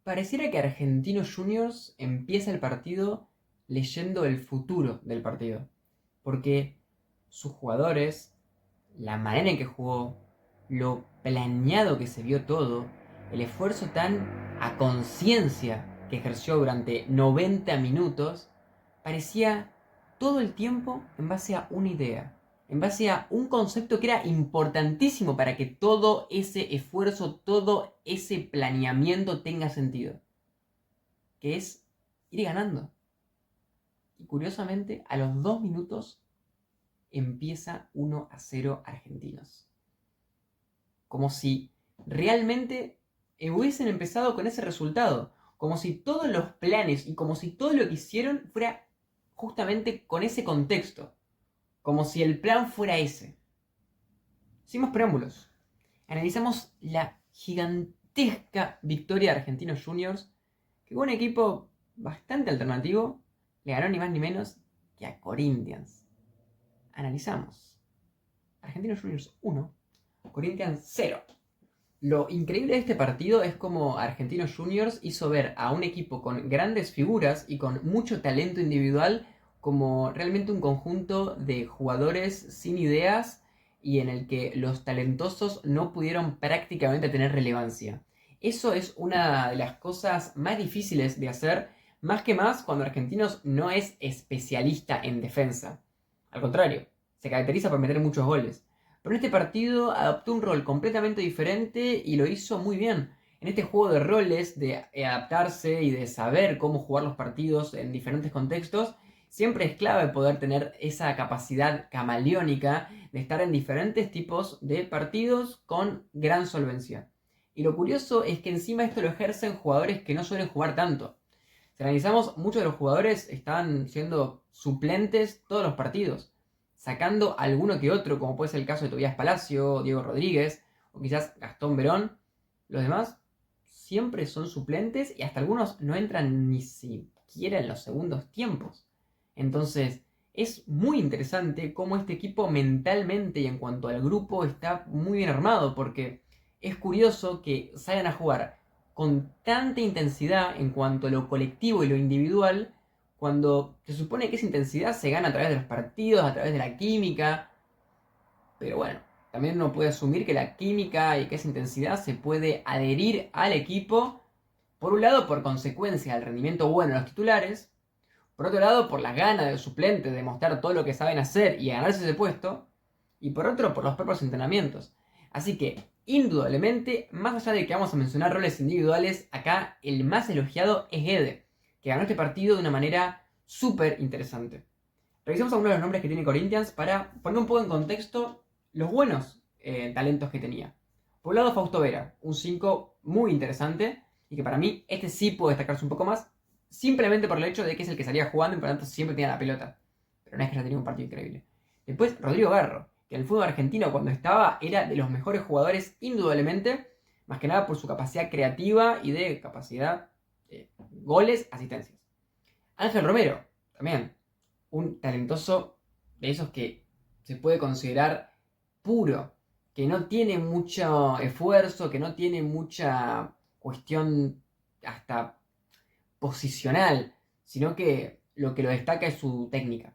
Pareciera que Argentinos Juniors empieza el partido leyendo el futuro del partido. Porque sus jugadores, la manera en que jugó, lo planeado que se vio todo, el esfuerzo tan a conciencia que ejerció durante 90 minutos, parecía todo el tiempo en base a una idea, en base a un concepto que era importantísimo para que todo ese esfuerzo, todo ese planeamiento tenga sentido, que es ir ganando. Y curiosamente, a los 2 minutos empieza 1-0 Argentinos. Como si realmente hubiesen empezado con ese resultado. Como si todos los planes y como si todo lo que hicieron fuera justamente con ese contexto. Como si el plan fuera ese. Sin más preámbulos, analizamos la gigantesca victoria de Argentinos Juniors, que con un equipo bastante alternativo le ganó ni más ni menos que a Corinthians. Analizamos. Argentinos Juniors 1, Corinthians 0. Lo increíble de este partido es como Argentinos Juniors hizo ver a un equipo con grandes figuras y con mucho talento individual como realmente un conjunto de jugadores sin ideas y en el que los talentosos no pudieron prácticamente tener relevancia. Eso es una de las cosas más difíciles de hacer, más que más cuando Argentinos no es especialista en defensa. Al contrario, se caracteriza por meter muchos goles. Pero en este partido adoptó un rol completamente diferente y lo hizo muy bien. En este juego de roles, de adaptarse y de saber cómo jugar los partidos en diferentes contextos, siempre es clave poder tener esa capacidad camaleónica de estar en diferentes tipos de partidos con gran solvencia. Y lo curioso es que encima esto lo ejercen jugadores que no suelen jugar tanto. Si analizamos, muchos de los jugadores están siendo suplentes todos los partidos, sacando alguno que otro, como puede ser el caso de Tobías Palacio, Diego Rodríguez o quizás Gastón Verón. Los demás siempre son suplentes y hasta algunos no entran ni siquiera en los segundos tiempos. Entonces, es muy interesante cómo este equipo mentalmente y en cuanto al grupo está muy bien armado, porque es curioso que salgan a jugar con tanta intensidad en cuanto a lo colectivo y lo individual, cuando se supone que esa intensidad se gana a través de los partidos, a través de la química. Pero bueno, también uno puede asumir que la química y que esa intensidad se puede adherir al equipo, por un lado por consecuencia del rendimiento bueno de los titulares, por otro lado por las ganas de los suplentes de mostrar todo lo que saben hacer y ganarse ese puesto, y por otro por los propios entrenamientos. Así que, indudablemente, más allá de que vamos a mencionar roles individuales, acá el más elogiado es Guede, que ganó este partido de una manera súper interesante. Revisemos algunos de los nombres que tiene Corinthians para poner un poco en contexto los buenos talentos que tenía. Por un lado, Fausto Vera, un 5 muy interesante y que para mí este sí puede destacarse un poco más, simplemente por el hecho de que es el que salía jugando y por lo tanto siempre tenía la pelota. Pero no es que ya tenía un partido increíble. Después, Rodrigo Garro, que en el fútbol argentino cuando estaba era de los mejores jugadores indudablemente, más que nada por su capacidad creativa y de capacidad de goles, asistencias. Ángel Romero, también un talentoso de esos que se puede considerar puro, que no tiene mucho esfuerzo, que no tiene mucha cuestión hasta posicional, sino que lo destaca es su técnica.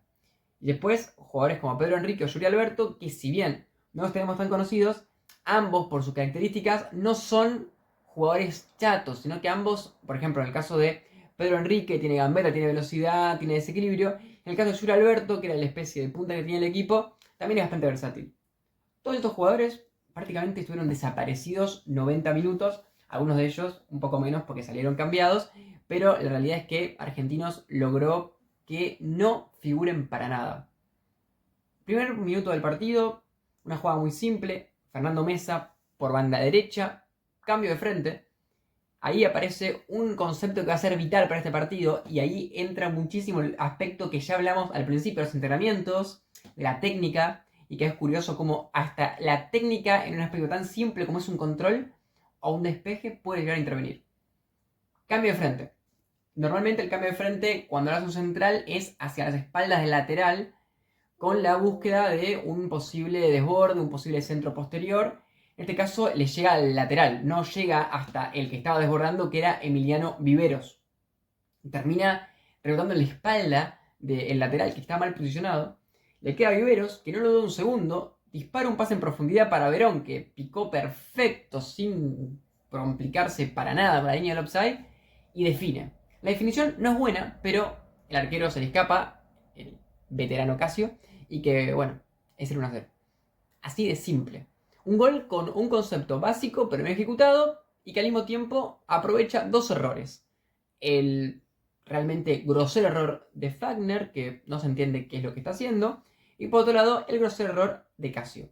Y después, jugadores como Pedro Enrique o Yuri Alberto, que si bien no los tenemos tan conocidos, ambos por sus características no son jugadores chatos, sino que ambos, por ejemplo, en el caso de Pedro Enrique, tiene gambeta, tiene velocidad, tiene desequilibrio. En el caso de Yuri Alberto, que era la especie de punta que tenía el equipo, también es bastante versátil. Todos estos jugadores prácticamente estuvieron desaparecidos 90 minutos, algunos de ellos un poco menos porque salieron cambiados, pero la realidad es que Argentinos logró que no figuren para nada. Primer minuto del partido, una jugada muy simple, Fernando Mesa por banda derecha, cambio de frente. Ahí aparece un concepto que va a ser vital para este partido y ahí entra muchísimo el aspecto que ya hablamos al principio de los entrenamientos, de la técnica, y que es curioso como hasta la técnica en un aspecto tan simple como es un control o un despeje puede llegar a intervenir. Cambio de frente. Normalmente el cambio de frente cuando haces un central es hacia las espaldas del lateral con la búsqueda de un posible desborde, un posible centro posterior, En este caso le llega al lateral, no llega hasta el que estaba desbordando, que era Emiliano Viveros. Termina rebotando en la espalda del lateral que está mal posicionado. Le queda a Viveros, que no lo duda un segundo, dispara un pase en profundidad para Verón, que picó perfecto sin complicarse para nada con la línea del offside, y define. La definición no es buena, pero el arquero se le escapa, el veterano Casio, y que, bueno, es el 1-0. Así de simple. Un gol con un concepto básico pero no ejecutado y que al mismo tiempo aprovecha dos errores. El realmente grosero error de Fagner, que no se entiende qué es lo que está haciendo, y por otro lado el grosero error de Casio.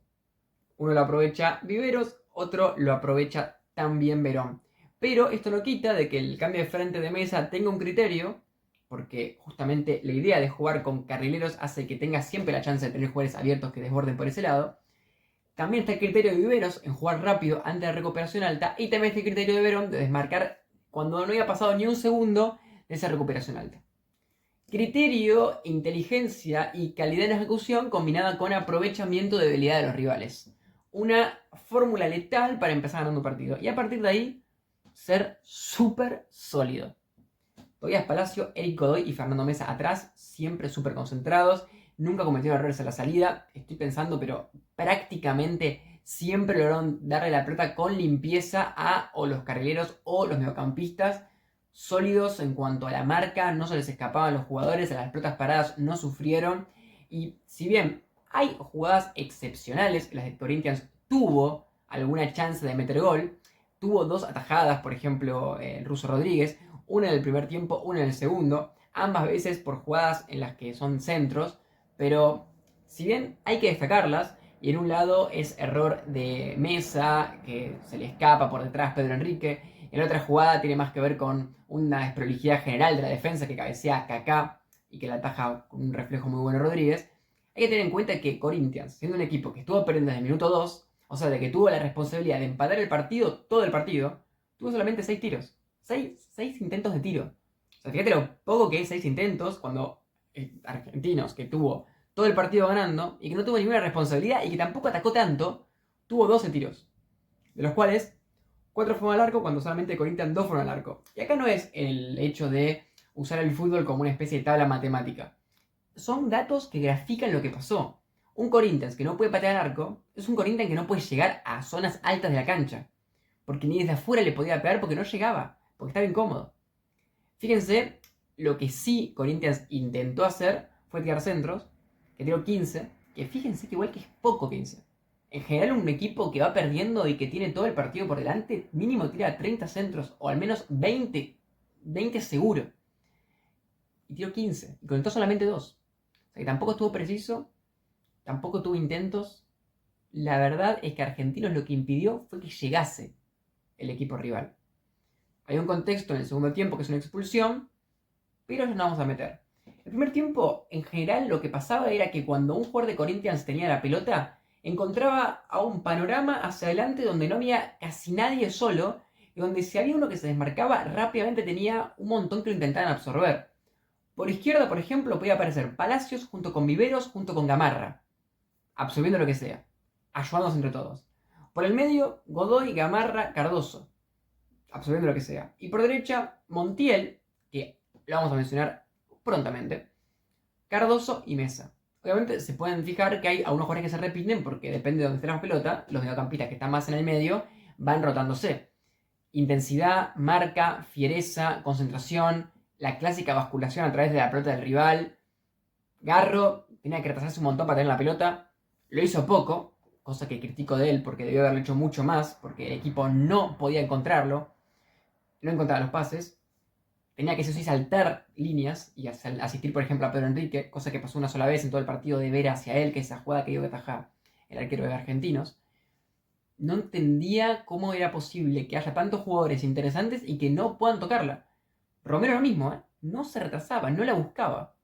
Uno lo aprovecha Viveros, otro lo aprovecha también Verón. Pero esto no quita de que el cambio de frente de mesa tenga un criterio, porque justamente la idea de jugar con carrileros hace que tenga siempre la chance de tener jugadores abiertos que desborden por ese lado. También está el criterio de Viveros en jugar rápido antes de recuperación alta. Y también está el criterio de Verón de desmarcar cuando no había pasado ni un segundo de esa recuperación alta. Criterio, inteligencia y calidad en ejecución combinada con aprovechamiento de debilidad de los rivales. Una fórmula letal para empezar ganando un partido. Y a partir de ahí, ser súper sólido. Tobias Palacio, Eric Godoy y Fernando Mesa atrás, siempre súper concentrados. Nunca cometieron errores a la salida. Estoy pensando, pero prácticamente siempre lograron darle la pelota con limpieza a o los carrileros o los mediocampistas. Sólidos en cuanto a la marca, no se les escapaban los jugadores, a las pelotas paradas no sufrieron. Y si bien hay jugadas excepcionales, las de Corinthians tuvo alguna chance de meter gol, tuvo dos atajadas, por ejemplo, el ruso Rodríguez, una en el primer tiempo, una en el segundo, ambas veces por jugadas en las que son centros, pero si bien hay que destacarlas, y en un lado es error de Mesa, que se le escapa por detrás Pedro Enrique, en otra jugada tiene más que ver con una desprolijidad general de la defensa que cabecea Kaká y que la ataja con un reflejo muy bueno Rodríguez. Hay que tener en cuenta que Corinthians, siendo un equipo que estuvo perdiendo desde el minuto 2, o sea, de que tuvo la responsabilidad de empatar el partido, todo el partido, tuvo solamente 6 tiros. 6 intentos de tiro. O sea, fíjate lo poco que es 6 intentos cuando Argentinos, que tuvo todo el partido ganando y que no tuvo ninguna responsabilidad y que tampoco atacó tanto, tuvo 12 tiros. De los cuales 4 fueron al arco cuando solamente Corinthians 2 fueron al arco. Y acá no es el hecho de usar el fútbol como una especie de tabla matemática. Son datos que grafican lo que pasó. Un Corinthians que no puede patear al arco es un Corinthians que no puede llegar a zonas altas de la cancha. Porque ni desde afuera le podía pegar porque no llegaba. Porque estaba incómodo. Fíjense, lo que sí Corinthians intentó hacer fue tirar centros, que tiró 15, que fíjense que igual que es poco 15. En general un equipo que va perdiendo y que tiene todo el partido por delante, mínimo tira 30 centros, o al menos 20 seguro. Y tiró 15, y conectó solamente 2. O sea que tampoco estuvo preciso, tampoco tuvo intentos. La verdad es que Argentinos lo que impidió fue que llegase el equipo rival. Hay un contexto en el segundo tiempo que es una expulsión, pero ya no vamos a meter. El primer tiempo, en general, lo que pasaba era que cuando un jugador de Corinthians tenía la pelota, encontraba a un panorama hacia adelante donde no había casi nadie solo, y donde si había uno que se desmarcaba, rápidamente tenía un montón que lo intentaban absorber. Por izquierda, por ejemplo, podía aparecer Palacios junto con Viveros, junto con Gamarra, absorbiendo lo que sea, ayudándose entre todos. Por el medio, Godoy, Gamarra, Cardoso, absorbiendo lo que sea. Y por derecha, Montiel, que lo vamos a mencionar prontamente, Cardoso y Mesa. Obviamente se pueden fijar que hay algunos jugadores que se repiten porque depende de dónde esté la pelota, los mediocampistas que están más en el medio van rotándose. Intensidad, marca, fiereza, concentración, la clásica basculación a través de la pelota del rival. Garro tenía que retrasarse un montón para tener la pelota, lo hizo poco, cosa que critico de él porque debió haberlo hecho mucho más, porque el equipo no podía encontrarlo, no encontraba los pases. Tenía que saltar líneas y asistir, por ejemplo, a Pedro Enrique, cosa que pasó una sola vez en todo el partido de ver hacia él, que esa jugada que dio que atajar el arquero de Argentinos. No entendía cómo era posible que haya tantos jugadores interesantes y que no puedan tocarla. Romero lo mismo, ¿eh? No se retrasaba, no la buscaba.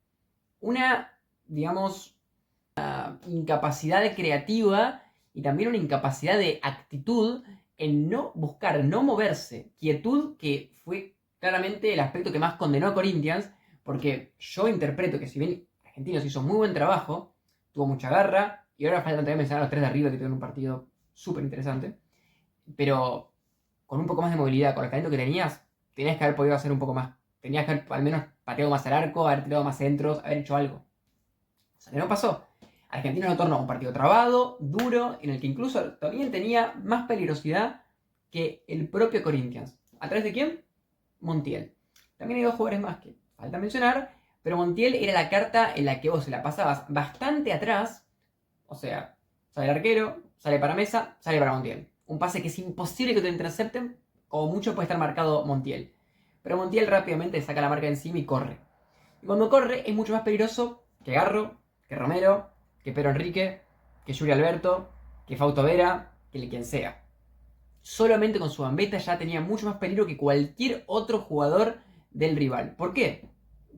Una, digamos, incapacidad creativa y también una incapacidad de actitud en no buscar, no moverse. Quietud que fue claramente el aspecto que más condenó a Corinthians, porque yo interpreto que si bien Argentinos hizo muy buen trabajo, tuvo mucha garra, y ahora falta también mencionar a los tres de arriba que tuvieron un partido súper interesante, pero con un poco más de movilidad, con el talento que tenías que haber podido hacer un poco más. Tenías que haber al menos pateado más al arco, haber tirado más centros, haber hecho algo. O sea, que no pasó. Argentina lo tornó un partido trabado, duro, en el que incluso también tenía más peligrosidad que el propio Corinthians. ¿A través de quién? Montiel. También hay dos jugadores más que falta mencionar, pero Montiel era la carta en la que vos se la pasabas bastante atrás. O sea, sale el arquero, sale para Mesa, sale para Montiel. Un pase que es imposible que te intercepten, o mucho puede estar marcado Montiel. Pero Montiel rápidamente saca la marca de encima y corre. Y cuando corre es mucho más peligroso que Garro, que Romero, que Pedro Enrique, que Yuri Alberto, que Fausto Vera, que quien sea. Solamente con su gambeta ya tenía mucho más peligro que cualquier otro jugador del rival. ¿Por qué?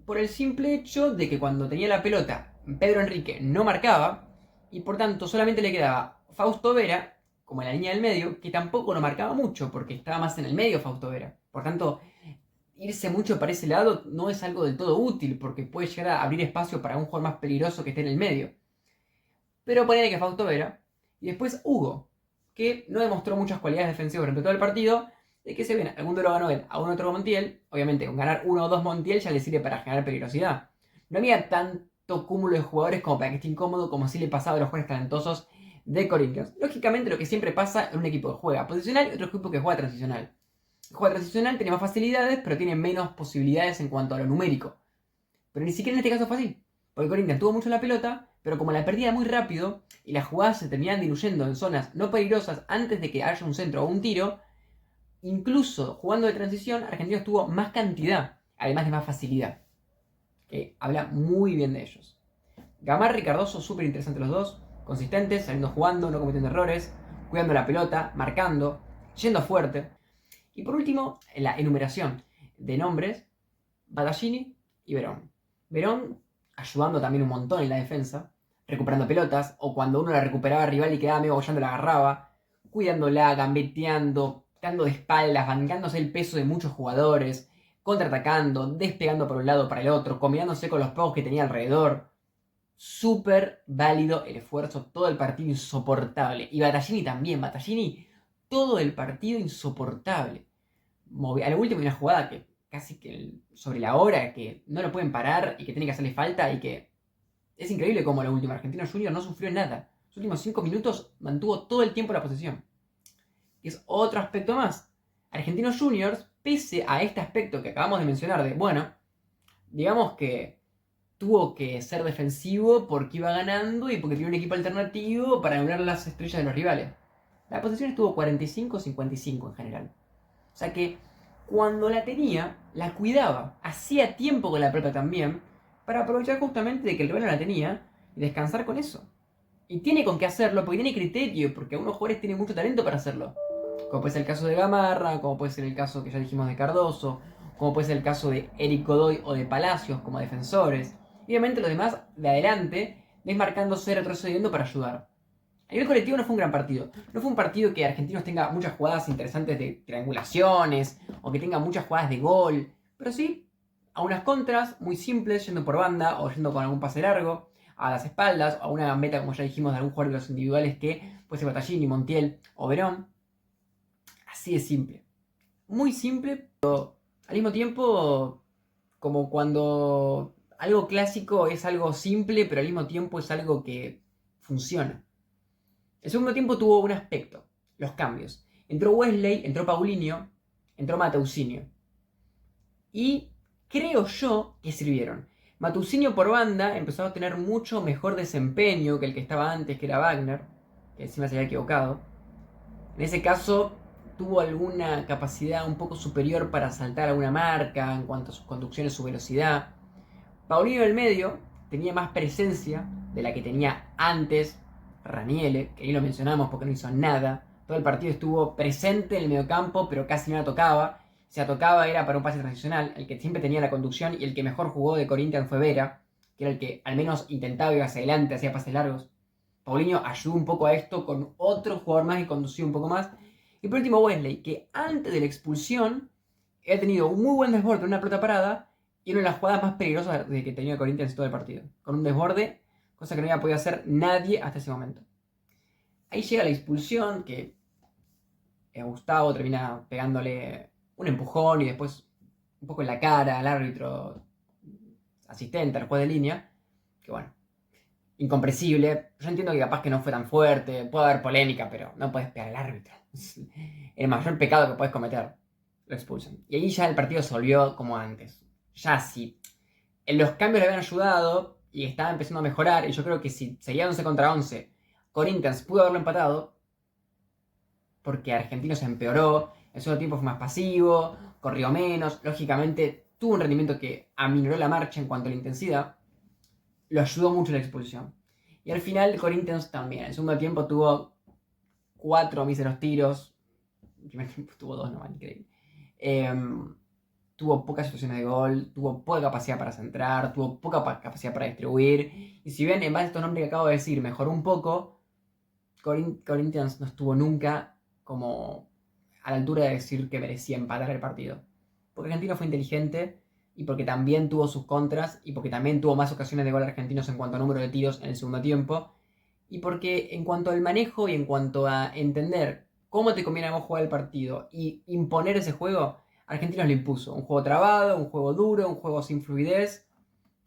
Por el simple hecho de que cuando tenía la pelota, Pedro Enrique no marcaba y por tanto solamente le quedaba Fausto Vera, como en la línea del medio, que tampoco lo marcaba mucho porque estaba más en el medio Fausto Vera. Por tanto, irse mucho para ese lado no es algo del todo útil porque puede llegar a abrir espacio para un jugador más peligroso que esté en el medio. Pero ponele que Fausto Vera. Y después Hugo, que no demostró muchas cualidades defensivas durante todo el partido, de que se ven, algún duelo ganó él, a un otro Montiel, obviamente con ganar uno o dos Montiel ya le sirve para generar peligrosidad. No había tanto cúmulo de jugadores como para que esté incómodo como si le pasaba a los jugadores talentosos de Corinthians. Lógicamente lo que siempre pasa en un equipo que juega posicional y otro equipo que juega transicional. El juego transicional tiene más facilidades, pero tiene menos posibilidades en cuanto a lo numérico. Pero ni siquiera en este caso fue así. Porque Corinthians tuvo mucho la pelota, pero como la perdía muy rápido y las jugadas se terminaban diluyendo en zonas no peligrosas antes de que haya un centro o un tiro, incluso jugando de transición, Argentinos tuvo más cantidad, además de más facilidad. Que habla muy bien de ellos. Gamarra y Cardoso, súper interesantes los dos, consistentes, saliendo jugando, no cometiendo errores, cuidando la pelota, marcando, yendo fuerte. Y por último, en la enumeración de nombres, Battaglini y Verón. Verón ayudando también un montón en la defensa, recuperando pelotas, o cuando uno la recuperaba al rival y quedaba medio bollando, la agarraba, cuidándola, gambeteando, dando de espaldas, bancándose el peso de muchos jugadores, contraatacando, despegando por un lado para el otro, combinándose con los pocos que tenía alrededor. Súper válido el esfuerzo, todo el partido insoportable. Y Battaglini también, Battaglini todo el partido insoportable. A lo último hay una jugada que casi que sobre la hora, que no lo pueden parar y que tiene que hacerle falta y que es increíble como lo último. Argentino Junior no sufrió nada. Los últimos 5 minutos mantuvo todo el tiempo la posesión. Y es otro aspecto más. Argentinos Juniors, pese a este aspecto que acabamos de mencionar de, bueno, digamos que tuvo que ser defensivo porque iba ganando y porque tenía un equipo alternativo para anular las estrellas de los rivales. La posesión estuvo 45-55 en general. O sea que cuando la tenía, la cuidaba. Hacía tiempo con la pelota también, para aprovechar justamente de que el rival no la tenía y descansar con eso. Y tiene con qué hacerlo, porque tiene criterio, porque algunos jugadores tienen mucho talento para hacerlo. Como puede ser el caso de Gamarra, como puede ser el caso que ya dijimos de Cardoso, como puede ser el caso de Eric Godoy o de Palacios como defensores. Y obviamente los demás de adelante, desmarcándose, retrocediendo para ayudar. A nivel colectivo no fue un gran partido. No fue un partido que Argentinos tenga muchas jugadas interesantes de triangulaciones o que tenga muchas jugadas de gol. Pero sí, a unas contras muy simples, yendo por banda o yendo con algún pase largo, a las espaldas, o a una gambeta, como ya dijimos, de algún jugador de los individuales que puede ser Battaglini, Montiel o Verón. Así de simple. Muy simple, pero al mismo tiempo como cuando algo clásico es algo simple, pero al mismo tiempo es algo que funciona. El segundo tiempo tuvo un aspecto, los cambios. Entró Wesley, entró Paulinho, entró Mateusinho. Y creo yo que sirvieron. Mateusinho por banda empezó a tener mucho mejor desempeño que el que estaba antes, que era Wagner, que encima se había equivocado. En ese caso tuvo alguna capacidad un poco superior para saltar alguna marca en cuanto a sus conducciones, su velocidad. Paulinho del medio tenía más presencia de la que tenía antes Raniele, que ahí lo mencionamos porque no hizo nada. Todo el partido estuvo presente en el mediocampo, pero casi no la tocaba. Si la tocaba era para un pase transicional. El que siempre tenía la conducción y el que mejor jugó de Corinthians fue Vera, que era el que al menos intentaba ir hacia adelante, hacía pases largos. Paulinho ayudó un poco a esto con otro jugador más que conducía un poco más. Y por último Wesley, que antes de la expulsión había tenido un muy buen desborde en una pelota parada y una de las jugadas más peligrosas de que tenía Corinthians en todo el partido. Con un desborde, cosa que no había podido hacer nadie hasta ese momento. Ahí llega la expulsión, que Gustavo termina pegándole un empujón y después un poco en la cara al árbitro asistente, al juez de línea, que bueno, incomprensible. Yo entiendo que capaz que no fue tan fuerte, puede haber polémica, pero no puedes pegar al árbitro. Es el mayor pecado que puedes cometer. Lo expulsan. Y ahí ya el partido se volvió como antes. Ya sí. Los cambios le habían ayudado y estaba empezando a mejorar. Y yo creo que si seguía 11 contra 11, Corinthians pudo haberlo empatado. Porque Argentinos se empeoró. El segundo tiempo fue más pasivo, corrió menos. Lógicamente tuvo un rendimiento que aminoró la marcha en cuanto a la intensidad. Lo ayudó mucho la expulsión. Y al final Corinthians también. El segundo tiempo tuvo 4 míseros tiros. El primer tiempo tuvo 2 nomás, increíble. Tuvo pocas situaciones de gol, tuvo poca capacidad para centrar, tuvo poca capacidad para distribuir. Y si bien en base a estos nombres que acabo de decir mejoró un poco, Corinthians no estuvo nunca como a la altura de decir que merecía empatar el partido. Porque Argentino fue inteligente y porque también tuvo sus contras y porque también tuvo más ocasiones de gol argentinos en cuanto a número de tiros en el segundo tiempo. Y porque en cuanto al manejo y en cuanto a entender cómo te conviene a vos jugar el partido y imponer ese juego, Argentinos lo impuso. Un juego trabado, un juego duro, un juego sin fluidez,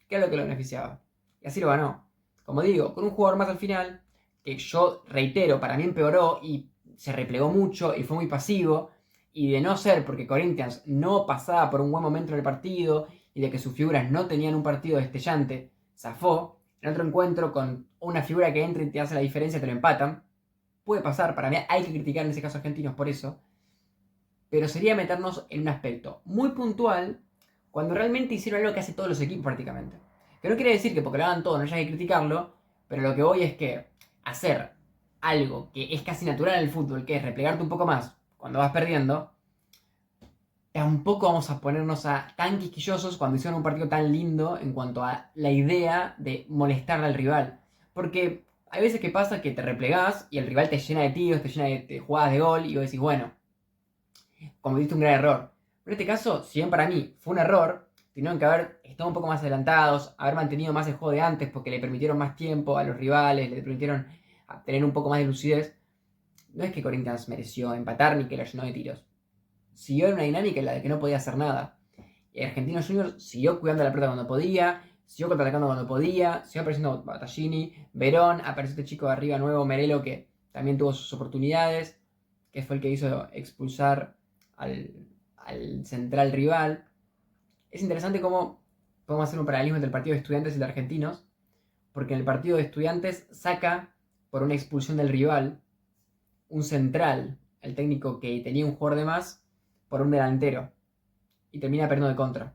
que es lo que lo beneficiaba. Y así lo ganó. Como digo, con un jugador más al final, que yo reitero, para mí empeoró y se replegó mucho y fue muy pasivo. Y de no ser porque Corinthians no pasaba por un buen momento en el partido y de que sus figuras no tenían un partido destellante, zafó. En otro encuentro con una figura que entra y te hace la diferencia, te lo empatan. Puede pasar, para mí hay que criticar en ese caso a Argentinos por eso. Pero sería meternos en un aspecto muy puntual cuando realmente hicieron algo que hace todos los equipos prácticamente. Que no quiere decir que porque lo hagan todos no haya que criticarlo, pero lo que voy es que hacer algo que es casi natural en el fútbol, que es replegarte un poco más cuando vas perdiendo, tampoco vamos a ponernos tan quisquillosos cuando hicieron un partido tan lindo en cuanto a la idea de molestarle al rival. Porque hay veces que pasa que te replegás y el rival te llena de tiros, te llena de jugadas de gol y vos decís, bueno, cometiste un gran error. Pero en este caso, si bien para mí fue un error, tenían que haber estado un poco más adelantados, haber mantenido más el juego de antes porque le permitieron más tiempo a los rivales, le permitieron tener un poco más de lucidez. No es que Corinthians mereció empatar ni que lo llenó de tiros. Siguió en una dinámica en la de que no podía hacer nada. Y Argentinos Juniors siguió cuidando la pelota cuando podía, siguió contraatacando cuando podía, siguió apareciendo Battaglini, Verón, apareció este chico de arriba nuevo, Merelo, que también tuvo sus oportunidades, que fue el que hizo expulsar al central rival. Es interesante cómo podemos hacer un paralelismo entre el partido de Estudiantes y el de Argentinos, porque en el partido de Estudiantes saca por una expulsión del rival un central, el técnico que tenía un jugador de más, por un delantero, y termina perdiendo de contra.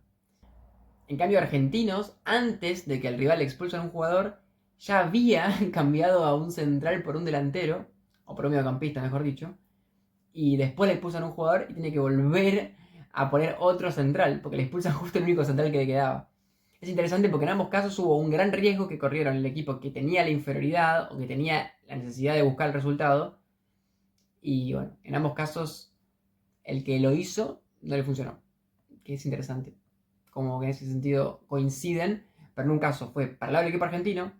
En cambio, Argentinos, antes de que el rival expulse a un jugador, ya había cambiado a un central por un delantero, o por un mediocampista, mejor dicho, y después le expulsan a un jugador y tiene que volver a poner otro central, porque le expulsan justo el único central que le quedaba. Es interesante porque en ambos casos hubo un gran riesgo que corrieron el equipo que tenía la inferioridad o que tenía la necesidad de buscar el resultado. Y bueno, en ambos casos el que lo hizo no le funcionó. Que es interesante. Como que en ese sentido coinciden, pero en un caso fue para el lado del equipo argentino,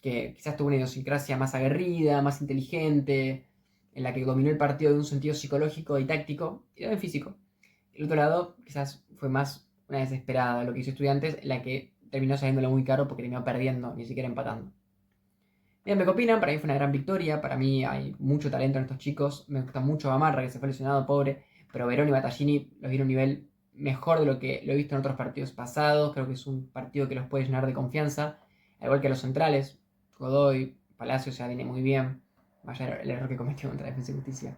que quizás tuvo una idiosincrasia más aguerrida, más inteligente, en la que dominó el partido de un sentido psicológico y táctico, y también físico. El otro lado quizás fue más una desesperada, lo que hizo Estudiantes, en la que terminó saliéndole muy caro porque terminó perdiendo, ni siquiera empatando. Bien, ¿qué opinan? Para mí fue una gran victoria, para mí hay mucho talento en estos chicos, me gusta mucho Gamarra, que se fue lesionado, pobre, pero Verón y Battaglini los dieron un nivel mejor de lo que lo he visto en otros partidos pasados, creo que es un partido que los puede llenar de confianza, al igual que los centrales, Godoy, Palacios se viene muy bien, vaya el error que cometió contra Defensa y Justicia.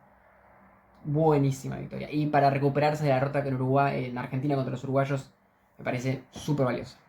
Buenísima victoria. Y para recuperarse de la derrota en Uruguay, en Argentina contra los uruguayos, me parece súper valiosa.